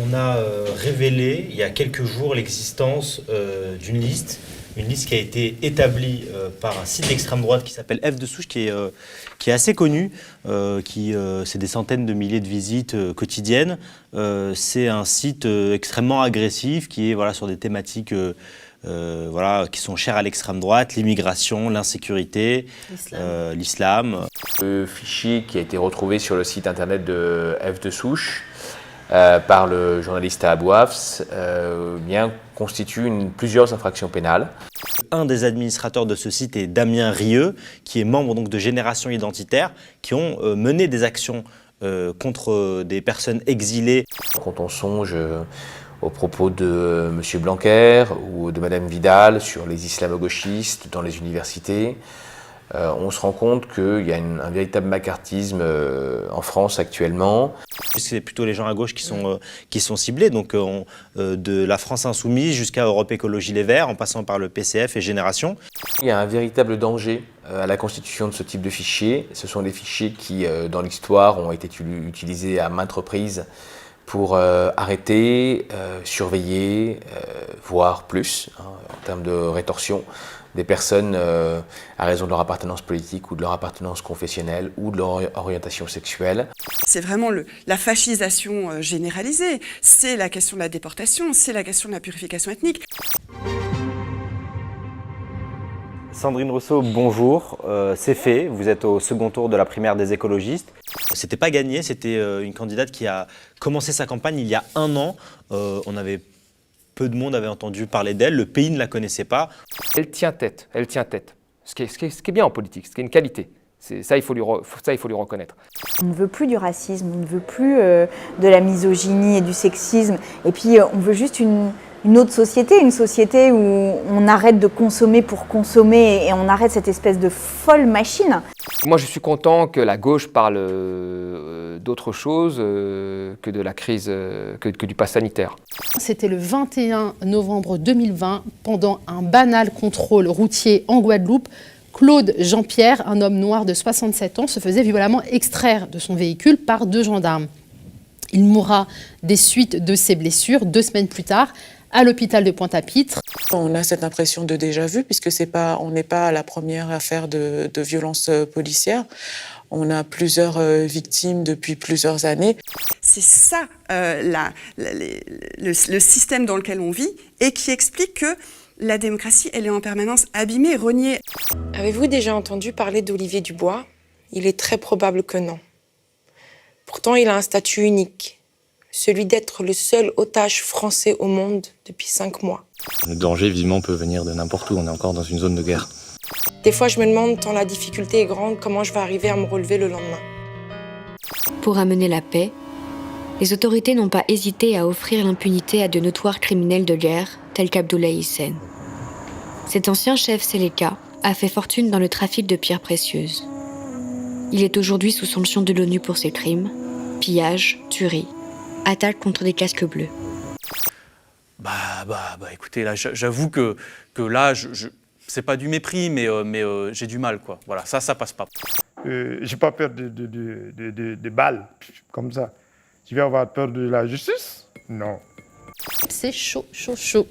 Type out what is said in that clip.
On a révélé il y a quelques jours l'existence d'une liste, une liste qui a été établie par un site d'extrême droite qui s'appelle F de Souche, qui est assez connu, c'est des centaines de milliers de visites quotidiennes. C'est un site extrêmement agressif qui est sur des thématiques qui sont chères à l'extrême droite, l'immigration, l'insécurité, l'islam. Le fichier qui a été retrouvé sur le site internet de F de Souche par le journaliste Abou Hafs constitue plusieurs infractions pénales. Un des administrateurs de ce site est Damien Rieu, qui est membre donc de Génération Identitaire, qui ont mené des actions contre des personnes exilées. Quand on songe aux propos de M. Blanquer ou de Mme Vidal sur les islamo-gauchistes dans les universités, on se rend compte qu'il y a un véritable macartisme en France actuellement. C'est plutôt les gens à gauche qui sont ciblés, donc de la France Insoumise jusqu'à Europe Écologie Les Verts, en passant par le PCF et Génération. Il y a un véritable danger à la constitution de ce type de fichiers. Ce sont des fichiers qui, dans l'histoire, ont été utilisés à maintes reprises pour arrêter, surveiller, voire plus, en termes de rétorsion, des personnes à raison de leur appartenance politique ou de leur appartenance confessionnelle ou de leur orientation sexuelle. C'est vraiment la fascisation généralisée, c'est la question de la déportation, c'est la question de la purification ethnique. Sandrine Rousseau, bonjour. C'est fait, vous êtes au second tour de la primaire des écologistes. C'était pas gagné, c'était une candidate qui a commencé sa campagne il y a 1 an. Peu de monde avait entendu parler d'elle, le pays ne la connaissait pas. Elle tient tête, ce qui est bien en politique, ce qui est une qualité. Ça, il faut lui reconnaître. On ne veut plus du racisme, on ne veut plus de la misogynie et du sexisme. Et puis, on veut juste une autre société, une société où on arrête de consommer pour consommer et on arrête cette espèce de folle machine. Moi, je suis content que la gauche parle d'autre chose que de la crise, que du pass sanitaire. C'était le 21 novembre 2020, pendant un banal contrôle routier en Guadeloupe. Claude Jean-Pierre, un homme noir de 67 ans, se faisait violemment extraire de son véhicule par 2 gendarmes. Il mourra des suites de ses blessures 2 semaines plus tard, à l'hôpital de Pointe-à-Pitre. On a cette impression de déjà-vu, puisque on n'est pas la première affaire de violence policière. On a plusieurs victimes depuis plusieurs années. C'est ça le système dans lequel on vit et qui explique que la démocratie, elle est en permanence abîmée, reniée. Avez-vous déjà entendu parler d'Olivier Dubois? Il est très probable que non. Pourtant, il a un statut unique, celui d'être le seul otage français au monde depuis 5 mois. Le danger, vivement, peut venir de n'importe où. On est encore dans une zone de guerre. Des fois, je me demande, tant la difficulté est grande, comment je vais arriver à me relever le lendemain. Pour amener la paix, les autorités n'ont pas hésité à offrir l'impunité à de notoires criminels de guerre, tels qu'Abdoulaye Hissène. Cet ancien chef Séléka a fait fortune dans le trafic de pierres précieuses. Il est aujourd'hui sous sanction de l'ONU pour ses crimes, pillages, tueries, attaques contre des casques bleus. Écoutez, là, j'avoue que là, c'est pas du mépris, mais j'ai du mal, quoi. Voilà, ça passe pas. J'ai pas peur de balles, comme ça. Je vais avoir peur de la justice? Non. C'est chaud, chaud, chaud.